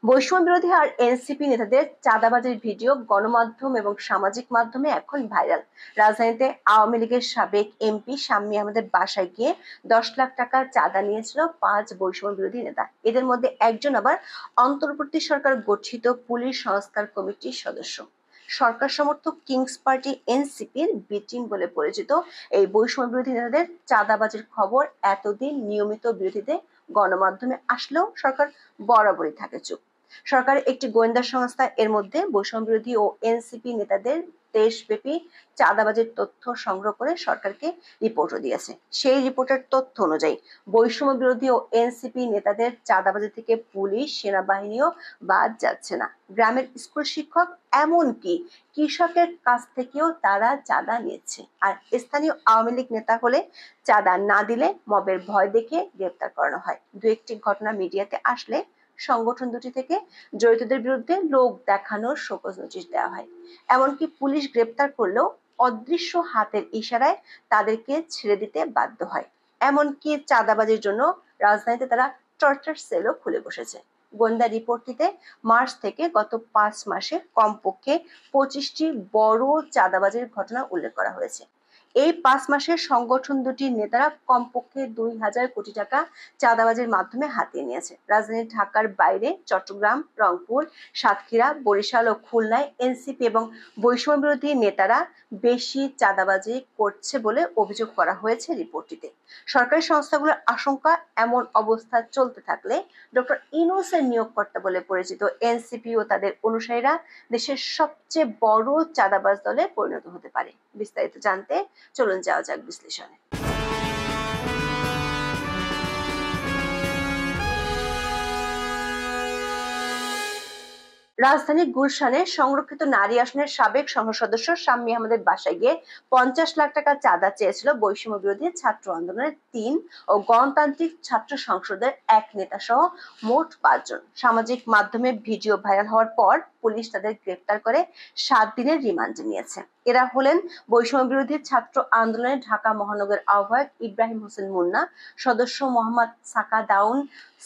বৈষম্য বিরোধী আর এনসিপি নেতাদের চাঁদাবাজির ভিডিও গণমাধ্যম এবং সামাজিক মাধ্যমে এখন ভাইরাল। রাজধানীতে আওয়ামী লীগের সাবেক এমপি শাম্মী আহমেদের বাসায় গিয়ে 10 লাখ টাকা চাঁদা নিয়েছিল 5 বৈষম্য বিরোধী নেতা। এদের মধ্যে একজন আবার অন্তর্বর্তী সরকার গঠিত পুলিশ সংস্কার কমিটির সদস্য। সরকার সমর্থক কিংস পার্টি এনসিপির বি টিম বলে পরিচিত এই বৈষম্য বিরোধী নেতাদের চাঁদাবাজির খবর এতদিন নিয়মিত বিরোধীতে গণমাধ্যমে আসলেও সরকার বরাবরই থাকে চুপ। সরকারের একটি গোয়েন্দা সংস্থা এর মধ্যে বৈষম্য বিরোধী ও এনসিপি নেতাদের দেশব্যাপী চাঁদাবাজির তথ্য সংগ্রহ করে সরকারকে রিপোর্টও দিয়েছে। সেই রিপোর্টের তথ্য অনুযায়ী বৈষম্য বিরোধী ও এনসিপি নেতাদের চাঁদাবাজি থেকে পুলিশ, সেনাবাহিনীও বাদ যাচ্ছে না। গ্রামের স্কুল শিক্ষক, এমনকি কৃষকের কাছ থেকেও তারা চাঁদা নিচ্ছে। আর স্থানীয় আওয়ামী লীগ নেতা হলে চাঁদা না দিলে মবের ভয় দেখে গ্রেপ্তার করানো হয়। দু একটি ঘটনা মিডিয়াতে আসলে সংগঠন দুটি থেকে জড়িতদের বিরুদ্ধে লোক দেখানোর শোকজ নোটিশ দেওয়া হয়। এমনকি পুলিশ গ্রেপ্তার করলেও অদৃশ্য হাতের ইশারায় তাদেরকে ছেড়ে দিতে বাধ্য হয়। এমনকি চাঁদাবাজির জন্য রাজধানীতে তারা টর্চার সেলও খুলে বসেছে। গোয়েন্দা রিপোর্টটিতে মার্চ থেকে গত 5 মাসে কমপক্ষে 25টি বড় চাঁদাবাজির ঘটনা উল্লেখ করা হয়েছে। এই 5 মাসে সংগঠন দুটির নেতারা কমপক্ষে 2,000 কোটি টাকা চাঁদাবাজির মাধ্যমে হাতিয়ে নিয়েছে। রাজধানী ঢাকার বাইরে চট্টগ্রাম, রংপুর, সাতক্ষীরা, বরিশাল ও খুলনায় এনসিপি এবং বৈষম্য বিরোধী নেতারা বেশি চাঁদাবাজি করছে বলে অভিযোগ করা হয়েছে রিপোর্টটিতে। সরকারি সংস্থাগুলোর আশঙ্কা, এমন অবস্থা চলতে থাকলে ডক্টর ইউনূসের নিয়োগকর্তা বলে পরিচিত এনসিপি ও তাদের অনুসারীরা দেশের সবচেয়ে বড় চাঁদাবাজ দলে পরিণত হতে পারে। বিস্তারিত জানতে চলুন যাওয়া যাক বিশ্লেষণে। রাজধানীর গুলশানে সংরক্ষিত নারী আসনের সাবেক সংসদ সদস্য শাম্মী আহমেদের বাসায় গিয়ে 50 লাখ টাকা চাঁদা চেয়েছিল বৈষম্য বিরোধী ছাত্র আন্দোলনের 3 ও গণতান্ত্রিক ছাত্র সংসদের 1 নেতা সহ মোট 5 জন। সামাজিক মাধ্যমে ভিডিও ভাইরাল হওয়ার পর পুলিশ তাদের গ্রেপ্তার করে 7 দিনের রিমান্ডে নিয়েছে। এরা হলেন বৈষম্য বিরোধী ছাত্র আন্দোলনের ঢাকা মহানগর আহ্বায়ক ইব্রাহিম হোসেন মুন্না, সদস্য মোহাম্মদ সাকা দাউন,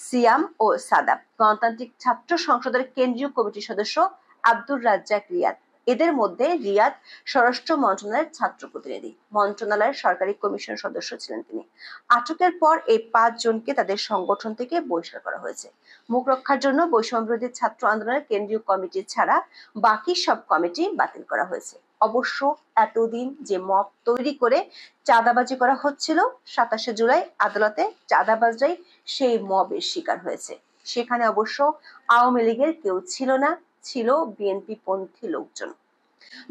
সিয়াম ও সাদাব, গণতান্ত্রিক ছাত্র সংসদের কেন্দ্রীয় কমিটির সদস্য আব্দুর রাজ্জাক রিয়াদ। এদের মধ্যে রিয়াদ স্বরাষ্ট্র মন্ত্রণালয়ের ছাত্র প্রতিনিধি, মন্ত্রণালয়ের সরকারি কমিশন সদস্য ছিলেন তিনি। আটকের পর এই 5 জনকে তাদের সংগঠন থেকে বহিষ্কার করা হয়েছে। মুখ রক্ষার জন্য বৈষম্য বিরোধী ছাত্র আন্দোলনের কেন্দ্রীয় কমিটি ছাড়া বাকি সব কমিটি বাতিল করা হয়েছে। অবশ্য এতদিন যে মব তৈরি করে চাঁদাবাজি করা হচ্ছিল, 27 জুলাই আদালতে চাঁদাবাজরাই সেই মবের শিকার হয়েছে। সেখানে অবশ্য আওয়ামী লীগের কেউ ছিল না, ছিল বিএনপি পন্থী লোকজন।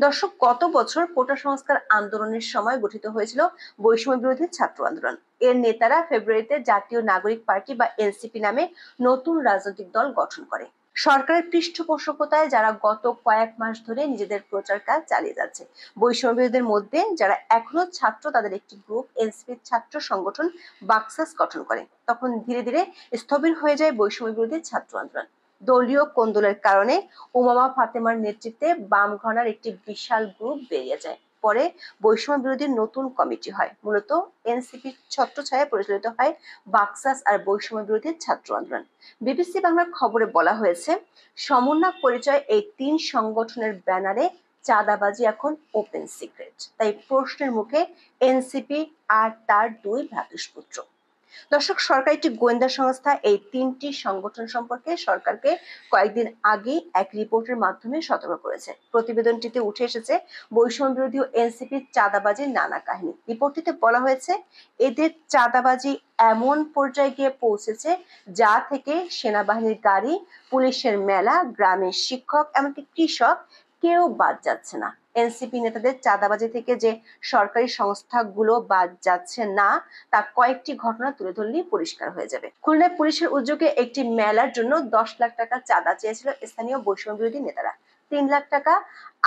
দর্শক, গত বছর কোটা সংস্কার আন্দোলনের সময় গঠিত হয়েছিল বৈষম্য বিরোধী ছাত্র আন্দোলন। এর নেতারা ফেব্রুয়ারিতে জাতীয় নাগরিক পার্টি বা এনসিপি নামে নতুন রাজনৈতিক দল গঠন করে। সরকারের পৃষ্ঠপোষকতায় যারা গত কয়েক মাস ধরে নিজেদের প্রচার কাজ চালিয়ে যাচ্ছে। বৈষম্য বিরোধীদের মধ্যে যারা এখনো ছাত্র, তাদের একটি গ্রুপ এনসিপির ছাত্র সংগঠন বাকসাস গঠন করে। তখন ধীরে ধীরে স্থবির হয়ে যায় বৈষম্য বিরোধী ছাত্র আন্দোলন। দলীয় কোন্দলের কারণে উমামা ফাতেমার নেতৃত্বে বাম ঘনার একটি বিশাল গ্রুপ বেরিয়ে যায়। পরে বৈষম্য বিরোধী নতুন কমিটি হয়, মূলত এনসিপির ছত্রছায়ায় পরিচালিত হয় বাকসাস আর বৈষম্য বিরোধী ছাত্র আন্দোলন। বিবিসি বাংলার খবরে বলা হয়েছে, সমন্বয় পরিচয় এই 3 সংগঠনের ব্যানারে চাঁদাবাজি এখন ওপেন সিক্রেট। তাই প্রশ্নের মুখে এনসিপি আর তার 2 ভ্রাতুষ্পুত্র। দর্শক, সরকার একটি গোয়েন্দা সংস্থা এই 3টি সংগঠন সম্পর্কে সরকারকে কয়েকদিন আগে এক রিপোর্টের মাধ্যমে সতর্ক করেছে। প্রতিবেদনটিতে উঠে এসেছে বৈষম্য বিরোধী ও এনসিপির চাঁদাবাজির নানা কাহিনী। রিপোর্টটিতে বলা হয়েছে, এদের চাঁদাবাজি এমন পর্যায়ে গিয়ে পৌঁছেছে যা থেকে সেনাবাহিনীর গাড়ি, পুলিশের মেলা, গ্রামের শিক্ষক, এমনকি কৃষক কেউ বাদ যাচ্ছে না। এনসিপি নেতাদের চাঁদাবাজি থেকে যে সরকারি সংস্থাগুলো বাদ যাচ্ছে না, তা কয়েকটি ঘটনা তুলে ধরলেই পরিষ্কার হয়ে যাবে। খুলনায় পুলিশের উদ্যোগে একটি মেলার জন্য 10 লাখ টাকা চাঁদা চেয়েছিল স্থানীয় বৈষম্য বিরোধী নেতারা। 3 লাখ টাকা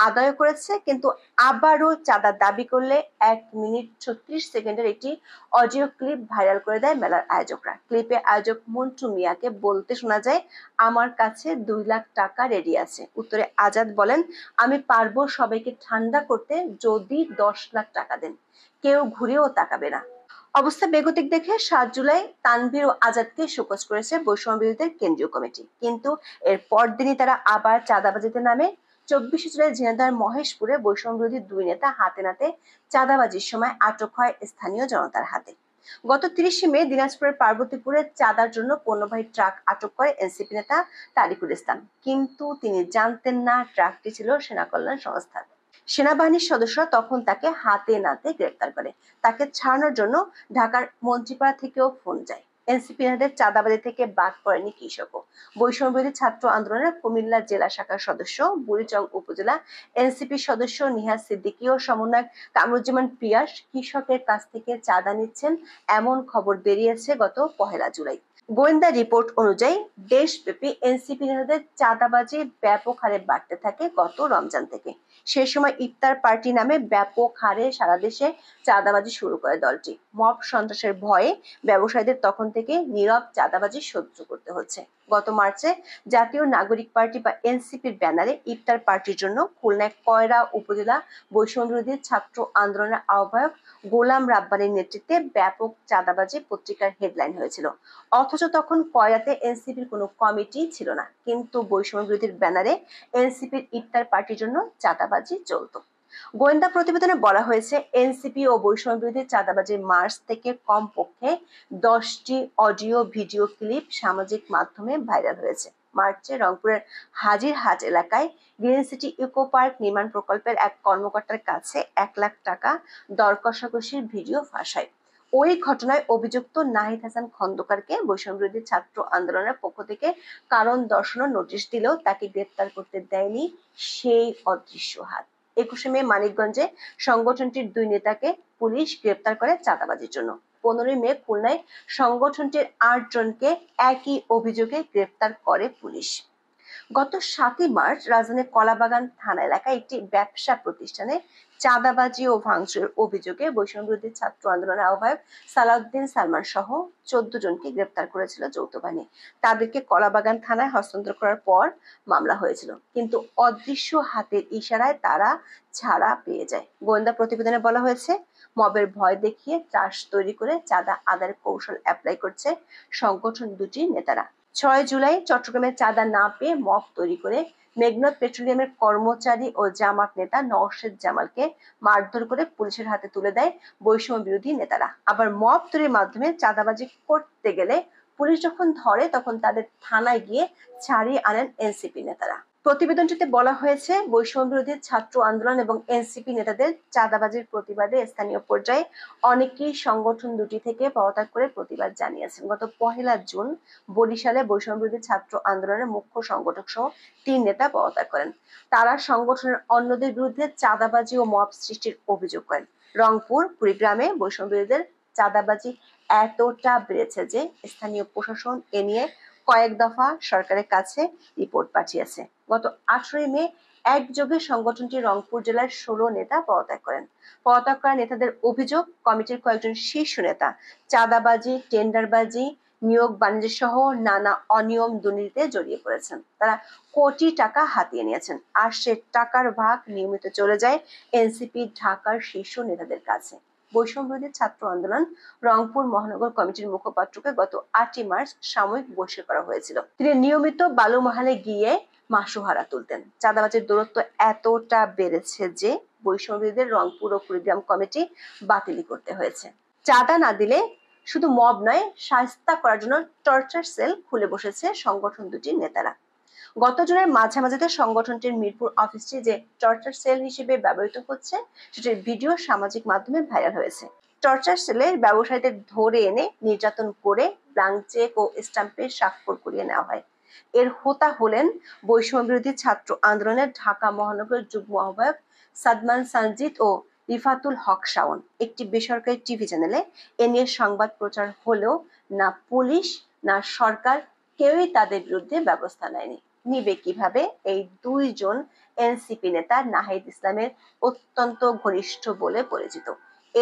আদায় করেছে, কিন্তু আবারও চাঁদা দাবি করলে 1 মিনিট 36 সেকেন্ডের একটি অডিও ক্লিপ ভাইরাল করে দেয় মেলার আয়োজকরা। ক্লিপে আয়োজক মন্টু মিয়াকে বলতে শোনা যায়, আমার কাছে 2 লাখ টাকা রেডি আছে। উত্তরে আজাদ বলেন, আমি পারবো সবাইকে ঠান্ডা করতে যদি 10 লাখ টাকা দেন, কেউ ঘুরেও তাকাবে না। অবস্থা বেগতিক দেখে ৭ জুলাই তানভীর ও আজাদকে শোকজ করেছে বৈষম্য বিরোধী কেন্দ্রীয় কমিটি, কিন্তু এর পরদিনই তারা আবার চাঁদাবাজিতে নামে। ২৪ জুলাই ঝিনাইদহের মহেশপুরে বৈষম্য বিরোধী দুই নেতা হাতে নাতে চাঁদাবাজির সময় আটক হয় স্থানীয় জনতার হাতে। গত ৩০ মে দিনাজপুরের পার্বতীপুরে চাঁদার জন্য পণ্যবাহী ট্রাক আটক করে এনসিপি নেতা তারিকুল ইসলাম, কিন্তু তিনি জানতেন না ট্রাকটি ছিল সেনা কল্যাণ সংস্থার। সেনাবাহিনীর সদস্যরা তখন তাকে হাতে নাতে গ্রেপ্তার করে। তাকে ছাড়ানোর জন্য ঢাকার মন্ত্রীপাড়া থেকেও ফোন যায়। এনসিপি নেতাদের চাঁদাবাজি থেকে বাদ পড়েনি কৃষকও। বৈষম্য বিরোধী ছাত্র আন্দোলনের কুমিল্লা জেলা শাখার সদস্য, বুড়িচং উপজেলা এনসিপি সদস্য নিহাজ সিদ্দিকী ও সমন্বয়ক কামরুজ্জামান পিয়াস কৃষকের কাছ থেকে চাঁদা নিচ্ছেন এমন খবর বেরিয়েছে গত ১ জুলাই। গোয়েন্দা রিপোর্ট অনুযায়ী দেশব্যাপী এনসিপি নেতাদের চাঁদাবাজি ব্যাপক হারে বাড়তে থাকে গত রমজান থেকে। সে সময় ইফতার পার্টি নামে ব্যাপক হারে সারা দেশে চাঁদাবাজি শুরু করে দলটি। মব সন্ত্রাসের ভয়ে ব্যবসায়ীদের তখন থেকে নীরব চাঁদাবাজি সহ্য করতে হচ্ছে। গত মার্চে জাতীয় নাগরিক পার্টি বা এনসিপির ব্যানারে ইফতার পার্টির জন্য খুলনায় কয়রা উপজেলা বৈষম্য বিরোধী ছাত্র আন্দোলনের আহ্বায়ক গোলাম রাব্বানীর নেতৃত্বে ব্যাপক চাঁদাবাজি পত্রিকার হেডলাইন হয়েছিল। অথচ তখন কয়রাতে এনসিপির কোনো কমিটি ছিল না, কিন্তু বৈষম্য বিরোধীর ব্যানারে এনসিপির ইফতার পার্টির জন্য চাঁদাবাজি চলত। গোয়েন্দা প্রতিবেদনে বলা হয়েছে, এনসিপি ও বৈষম্য বিরোধী চাঁদাবাজির মার্চ থেকে কমপক্ষে 10টি অডিও ভিডিও ক্লিপ সামাজিক মাধ্যমে ভাইরাল হয়েছে। মার্চে রংপুরের হাজিরহাট এলাকায় গ্রিন সিটি ইকো পার্ক নির্মাণ প্রকল্পের এক কর্মকর্তার কাছে ১ লাখ টাকা দর কষাকষির ভিডিও ফাঁস হয়। ওই ঘটনায় অভিযুক্ত নাহিদ হাসান খন্দকারকে বৈষম্য বিরোধী ছাত্র আন্দোলনের পক্ষ থেকে কারণ দর্শানোর নোটিশ দিলেও তাকে গ্রেপ্তার করতে দেয়নি সেই অদৃশ্য হাত। ২১ মে মানিকগঞ্জে সংগঠনটির ২ নেতাকে পুলিশ গ্রেপ্তার করে চাঁদাবাজির জন্য। ১৫ মে খুলনায় সংগঠনটির ৮ জনকে একই অভিযোগে গ্রেপ্তার করে পুলিশ। গত ৭ মার্চ রাজধানীর কলাবাগান থানা এলাকায় একটি ব্যবসা প্রতিষ্ঠানে চাঁদাবাজি ও ভাঙচুরের অভিযোগে বৈষম্য বিরোধী ছাত্র আন্দোলনের আহ্বায়ক সালাউদ্দিন সালমান সহ ১৪ জনকে গ্রেপ্তার করেছিল যৌথ বাহিনী। তাদেরকে কলাবাগান থানায় হস্তান্তর করার পর মামলা হয়েছিল, কিন্তু অদৃশ্য হাতের ইশারায় তারা ছাড়া পেয়ে যায়। গোয়েন্দা প্রতিবেদনে বলা হয়েছে, মবের ভয় দেখিয়ে ত্রাস তৈরি করে চাঁদা আদায়ের কৌশল অ্যাপ্লাই করছে সংগঠন দুটির নেতারা। ৬ জুলাই চট্টগ্রামে চাঁদা না পেয়ে মব তৈরি করে মেঘনাদ পেট্রোলিয়ামের কর্মচারী ও জামাত নেতা নওশেদ জামালকে মারধর করে পুলিশের হাতে তুলে দেয় বৈষম্য বিরোধী নেতারা। আবার মব তৈরির মাধ্যমে চাঁদাবাজি করতে গেলে পুলিশ যখন ধরে তখন তাদের থানায় গিয়ে ছাড়িয়ে আনেন এনসিপি নেতারা। প্রতিবেদনটিতে বলা হয়েছে, বৈষম্য বিরোধী ছাত্র আন্দোলন এবং এনসিপি নেতাদের চাঁদাবাজির প্রতিবাদে স্থানীয় পর্যায়ে অনেকেই সংগঠন দুটি থেকে পদত্যাগ করে প্রতিবাদ জানিয়েছেন। গত ১ জুন বরিশালে বৈষম্য বিরোধী ছাত্র আন্দোলনের মুখ্য সংগঠক সহ ৩ নেতা পদত্যাগ করেন। তারা সংগঠনের অন্যদের বিরুদ্ধে চাঁদাবাজি ও মব সৃষ্টির অভিযোগ করেন। রংপুর, কুড়িগ্রামে বৈষম্য বিরোধীদের চাঁদাবাজি এতটা বেড়েছে যে স্থানীয় প্রশাসন এ নিয়ে কয়েক দফা সরকারের কাছে রিপোর্ট পাঠিয়েছে। গত ১৮ মে একযোগে সংগঠনটি রংপুর জেলার ১৬ নেতা পদত্যাগ করেন। পদত্যাগ করা নেতাদের অভিযোগ, কমিটির কয়েকজন শীর্ষ নেতা চাঁদাবাজি, টেন্ডারবাজি, নিয়োগ বাণিজ্য সহ নানা অনিয়ম দুর্নীতিতে জড়িয়ে পড়েছেন। তারা কোটি টাকা হাতিয়ে নিয়েছেন, আর সে টাকার ভাগ নিয়মিত চলে যায় এনসিপি ঢাকার শীর্ষ নেতাদের কাছে। বৈষম্য বিরোধী ছাত্র আন্দোলন রংপুর মহানগর কমিটির মুখপাত্রকে গত ৮ মার্চ সাময়িক বহিষ্কার করা হয়েছিল। তিনি নিয়মিত বালুমহালে গিয়ে মাসোহারা তুলতেন। চাঁদাবাজির দূরত্ব এতটা বেড়েছে যে বৈষম্য বিরোধীদের রংপুর ও কুড়িগ্রাম কমিটি বাতিল করতে হয়েছে। চাঁদা না দিলে শুধু মব নয়, শায়েস্তা করার জন্য টর্চার সেল খুলে বসেছে সংগঠন দুটির নেতারা। গত জুনের মাঝামাঝিতে সংগঠনটির মিরপুর অফিসটি যে টর্চার সেল হিসেবে ব্যবহৃত হচ্ছে সেটির ভিডিও সামাজিক মাধ্যমে ভাইরাল হয়েছে। টর্চার সেলের ব্যবসায়ীদের ধরে এনে নির্যাতন করে ব্ল্যাঙ্ক চেক ও স্ট্যাম্পের স্বাক্ষর করিয়ে নেওয়া হয়। এর হোতা হলেন বৈষম্য বিরোধী ছাত্র আন্দোলনের ঢাকা মহানগর যুগ্ম আহ্বায়ক সাদমান সানজিদ ও রিফাতুল হক শাওন। একটি বেসরকারি টিভি চ্যানেলে এ নিয়ে সংবাদ প্রচার হলেও না পুলিশ না সরকার কেউই তাদের বিরুদ্ধে ব্যবস্থা নেয়নি। নিবে কিভাবে? এই ২ জন এনসিপি নেতা নাহিদ ইসলামের অত্যন্ত ঘনিষ্ঠ বলে পরিচিত।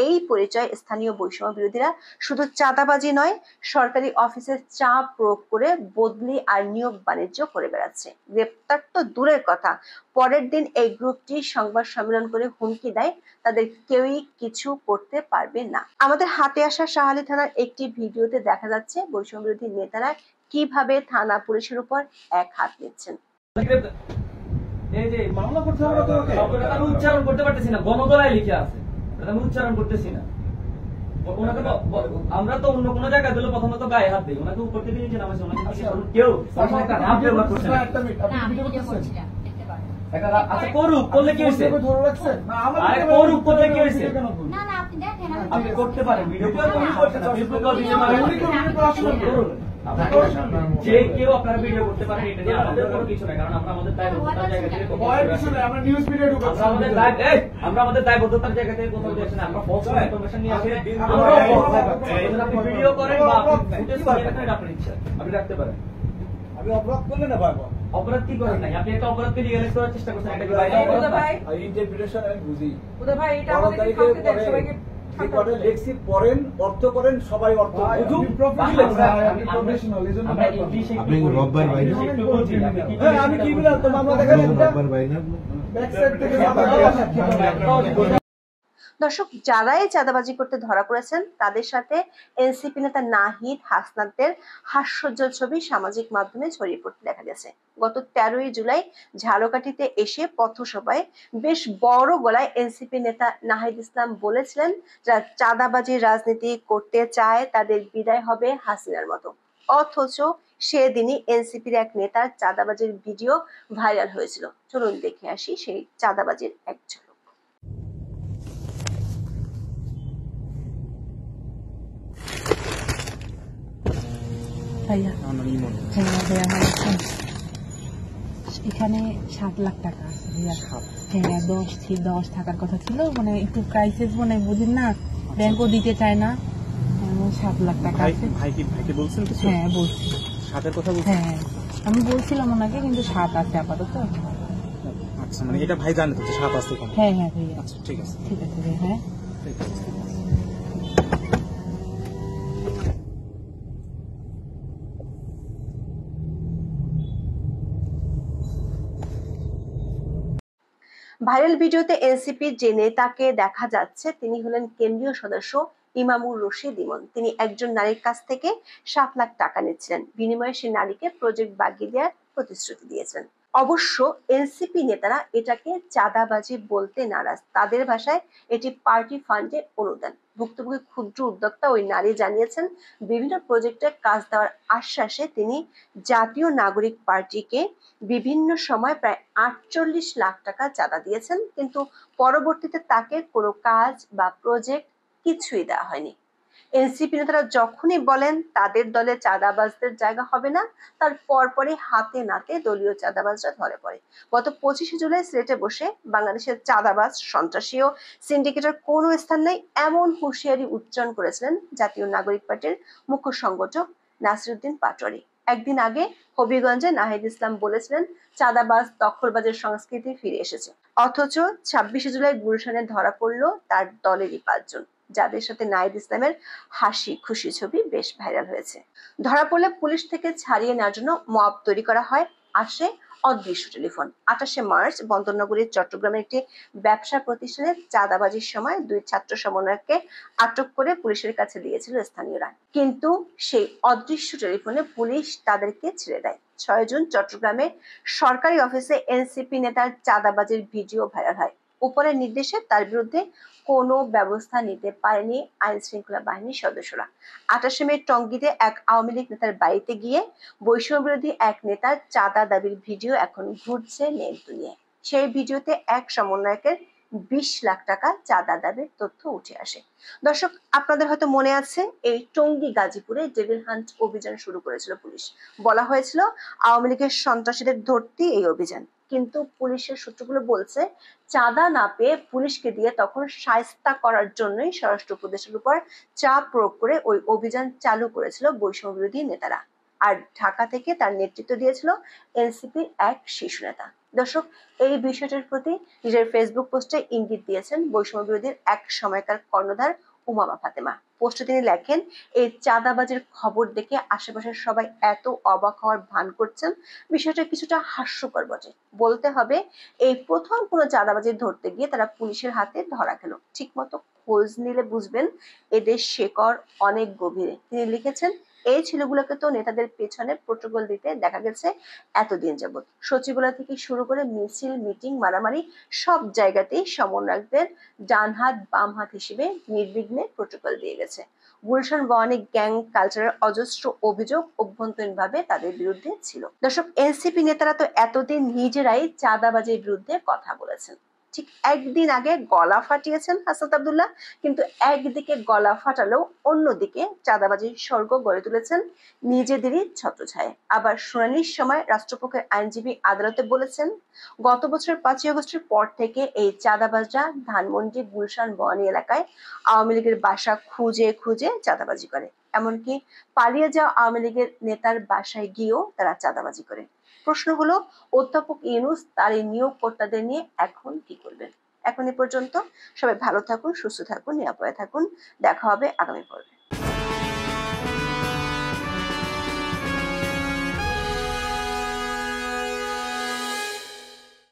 এই পরিচয় স্থানীয় বৈষম্য বিরোধীরা শুধু চাঁদাবাজি নয়, সরকারি অফিসে চাপ প্রয়োগ করে বদলি আর নিয়োগ বাণিজ্য করে বেড়াচ্ছে। গ্রেপ্তার তো দূরের কথা, পরের দিন এই গ্রুপটি সংবাদ সম্মেলন করে হুমকি দেয় তাদের কেউই কিছু করতে পারবে না। আমাদের হাতে আসা শাহালি থানার একটি ভিডিওতে দেখা যাচ্ছে বৈষম্য বিরোধী নেতারা কিভাবে থানা পুলিশের উপর এক হাত নিচ্ছেন। এই যে মামলা করতে হবে তো ওকে আমি উচ্চারণ করতে পারতেছি না, গণগলায় লিখে আছে, আমি উচ্চারণ করতেছি না। ওনাকে আমরা তো অন্য কোনো জায়গায় দিলে প্রথমত গায়ে হাত দিই, ওনাকে উপর থেকে নিচে নামাইছে, ওনাকে কেউ একটা হাত ব্যবহার করছে না। একটা মিনিট, আপনি ভিডিও করতেছেন? আচ্ছা করুক, করলে কি হয়েছে? ধরে রাখছেন না আমাদের করুক, করলে কি হয়েছে? না না আপনি দেখেন আপনি করতে পারেন, ভিডিও করতে পারেন, ফেসবুকে দিতে পারেন, যে কেউ আপনারা ভিডিও করতে পারেন, এটা নিয়ে আমাদের কোনো কিছু নাই, কারণ আমরা আমাদের দায়বদ্ধতার জায়গা থেকে আমরা নিউজ মিডিয়া ঢুকাচ্ছি, আমরা আমাদের দায়বদ্ধতার জায়গা থেকে কোথাও যাচ্ছি না, আমরা ফলস ইনফরমেশন নিয়ে আসি, আপনি ভিডিও করেন বা ফুটেজ করেন, এটা আপনার ইচ্ছা, আপনি রাখতে পারেন। আমি অপরাধ করলে না ভাই, অপরাধ কি করেন নাই, আপনি একটা অপরাধকে লিগ্যালাইজ করার চেষ্টা করছেন, এটা কি বাইরে অপরাধ ভাই? ইন্টারপ্রিটেশন আমি বুঝি ওদা ভাই, এটা আমাদের কাউকে দেখ সবাইকে লেক্সি পড়েন, অর্থ করেন, সবাই অর্থ বুঝুন। আমি প্রফেশনাল, এজন্য আমরা ইংলিশে আপনি রব্বার ভাই একটু বুঝি, আমি কি বললাম তো মামলা দেখেন রব্বার ভাই না ব্যাক সাইড থেকে দর্শক, যারাই চাঁদাবাজি করতে ধরা পড়েছেন তাদের সাথে এনসিপি নেতা নাহিদ হাসনাতদের হাস্যোজ্জ্বল ছবি সামাজিক মাধ্যমে ছড়িয়ে পড়তে দেখা গেছে। গত 13ই জুলাই ঝালকাঠিতে এসে পথসভায় বেশ বড় গলায় এনসিপি নেতা নাহিদ ইসলাম বলেছিলেন, যারা চাঁদাবাজির রাজনীতি করতে চায় তাদের বিদায় হবে হাসিনার মতো। অথচ সেদিনই এনসিপির এক নেতার চাঁদাবাজির ভিডিও ভাইরাল হয়েছিল। চলুন দেখে আসি সেই চাঁদাবাজির এক ঝলক। এখানে 7 লাখ টাকা আছে ভাইয়া। হ্যাঁ 10 থাকার কথা ছিল, মানে একটু ক্রাইসিস মানে বুঝেন না, ব্যাংকও দিতে চায় না, 7 লাখ টাকা আছে। ভাইকে বলছেন কিছু? হ্যাঁ বলছি, 7-এর কথা বলছেন? হ্যাঁ আমি বলছিলাম ওনাকে, কিন্তু 7 আছে আপাতত। আচ্ছা, মানে এটা ভাই জানে তো 7 আছে? হ্যাঁ হ্যাঁ ভাইয়া। আচ্ছা ঠিক আছে, ঠিক আছে ভাই। হ্যাঁ ভাইরাল ভিডিওতে এনসিপির যে নেতাকে দেখা যাচ্ছে তিনি হলেন কেন্দ্রীয় সদস্য ইমামুর রশিদ ইমন। তিনি একজন নারীর কাছ থেকে 7 লাখ টাকা নিচ্ছিলেন, বিনিময়ে সে নারীকে প্রজেক্ট বাগিয়ে দেওয়ার প্রতিশ্রুতি দিয়েছেন। অবশ্য এনসিপি নেতারা এটাকে চাঁদাবাজি বলতে নারাজ, তাদের ভাষায় এটি পার্টি ফান্ডে অনুদান। ভুক্তভোগী ক্ষুদ্র উদ্যোক্তা ওই নারী জানিয়েছেন, বিভিন্ন প্রজেক্টে কাজ দেওয়ার আশ্বাসে তিনি জাতীয় নাগরিক পার্টিকে বিভিন্ন সময় প্রায় 48 লাখ টাকা চাঁদা দিয়েছেন, কিন্তু পরবর্তীতে তাকে কোনো কাজ বা প্রজেক্ট কিছুই দেওয়া হয়নি। এনসিপি নেতারা যখনই বলেন তাদের দলে চাঁদাবাজদের জায়গা হবে না, তার পরপরই হাতে নাতে দলীয় চাঁদাবাজরা ধরে পড়ে। গত 25শে জুলাই সিলেটে বসে বাংলাদেশের চাঁদাবাজ, সন্ত্রাসী ও সিন্ডিকেটের কোনো স্থান নেই এমন হুঁশিয়ারি উচ্চারণ করেছিলেন জাতীয় নাগরিক পার্টির মুখ্য সংগঠক নাসিরউদ্দিন পাটোয়ারি। একদিন আগে হবিগঞ্জে নাহিদ ইসলাম বলেছিলেন, চাঁদাবাজ দখলবাজের সংস্কৃতি ফিরে এসেছে। অথচ 26শে জুলাই গুলশানে ধরা পড়ল তার দলেরই 5 জন, যাদের সাথে নাহিদ ইসলামের হাসি খুশি ছবি বেশ ভাইরাল হয়েছে। ধরা পড়লে পুলিশ থেকে ছাড়িয়ে নেওয়ার জন্য মব তৈরি করা হয়। আসে অদৃশ্য টেলিফোন। 28শে মার্চ বন্দরনগরীর চট্টগ্রামের একটি ব্যবসা প্রতিষ্ঠানে চাঁদাবাজির সময় 2 ছাত্র সমন্বয়ককে আটক করে পুলিশের কাছে দিয়েছিল স্থানীয়রা, কিন্তু সেই অদৃশ্য টেলিফোনে পুলিশ তাদেরকে ছেড়ে দেয়। 6 জুন চট্টগ্রামে সরকারি অফিসে এনসিপি নেতার চাঁদাবাজির ভিডিও ভাইরাল হয়। উপরের নির্দেশে তার বিরুদ্ধে কোনো ব্যবস্থা নিতে পারেনি আইন শৃঙ্খলা বাহিনীর সদস্যরা। 28শে মে টঙ্গীতে এক আওয়ামী লীগ নেতার বাড়িতে গিয়ে বৈষম্য বিরোধী এক নেতার চাঁদা দাবির ভিডিও এখন ঘুরছে নেট দুনিয়ায়। সেই ভিডিওতে এক সমন্বয়কের 20 লাখ টাকা চাঁদা দাবির তথ্য উঠে আসে। দর্শক, আপনাদের হয়তো মনে আছে, এই টঙ্গী গাজীপুরে ডেভিল হান্ট অভিযান শুরু করেছিল পুলিশ। বলা হয়েছিল আওয়ামী লীগের সন্ত্রাসীদের ধরতে এই অভিযান, কিন্তু পুলিশের সূত্রগুলো বলছে চাঁদা না পেয়ে পুলিশকে দিয়ে তখন শায়েস্তা করার জন্যই স্বরাষ্ট্র উপদেষ্টার উপর চাপ প্রয়োগ করে ওই অভিযান চালু করেছিল বৈষম্য বিরোধী নেতারা। আর ঢাকা থেকে তার নেতৃত্ব দিয়েছিল এনসিপির এক শীর্ষ নেতা। দর্শক, এই বিষয়টির প্রতি নিজের ফেসবুক পোস্টে ইঙ্গিত দিয়েছেন বৈষম্য বিরোধীর এক সময়কার কর্ণধার উমামা ফাতেমা। পোস্টে তিনি লেখেন, এই চাঁদাবাজির খবর দেখে আশেপাশের সবাই এত অবাক হওয়ার ভান করছেন, বিষয়টা কিছুটা হাস্যকর বটে। বলতে হবে, এই প্রথম কোনো চাঁদাবাজি ধরতে গিয়ে তারা পুলিশের হাতে ধরা খেল। ঠিক মতো খোঁজ নিলে বুঝবেন এদের শেকড় অনেক গভীরে। তিনি লিখেছেন, এই ছেলেগুলোকে তো নেতাদের পেছনে প্রটোকল দিতে দেখা গেছে এতদিন যাবত। সচিবালয় থেকে শুরু করে মিছিল, মিটিং, মারামারি সব জায়গাতেই সমন্বয়কদের ডান হাত বাম হাত হিসেবে নির্বিঘ্নে প্রটোকল দিয়ে গেছে। গুলশান বনানী গ্যাং কালচারের অজস্র অভিযোগ অভ্যন্তরীণভাবে তাদের বিরুদ্ধে ছিল। দর্শক, এনসিপি নেতারা তো এতদিন নিজেরাই চাঁদাবাজির বিরুদ্ধে কথা বলেছেন। ঠিক একদিন আগে গলা ফাটিয়েছেন হাসনাত আব্দুল্লাহ, কিন্তু একদিকে গলা ফাটালেও অন্যদিকে চাঁদাবাজির স্বর্গ গড়ে তুলেছেন নিজেদেরই ছত্রছায়ায়। আবার শুনানির সময় রাষ্ট্রপক্ষের আইনজীবী আদালতে বলেছেন, গত বছর 5ই আগস্টের পর থেকে এই চাঁদাবাজরা ধানমন্ডি, গুলশান, বনানী এলাকায় আওয়ামী লীগের বাসা খুঁজে খুঁজে চাঁদাবাজি করে। এমনকি পালিয়ে যাওয়া আওয়ামী লীগের নেতার বাসায় গিয়েও তারা চাঁদাবাজি করে। প্রশ্ন হলো, অধ্যাপক ইউনূস তার এই নিয়োগকর্তাদের নিয়ে এখন কি করবেন? এখন এ পর্যন্ত। সবাই ভালো থাকুন, সুস্থ থাকুন, নিরাপদে থাকুন। দেখা হবে আগামী পর্বে।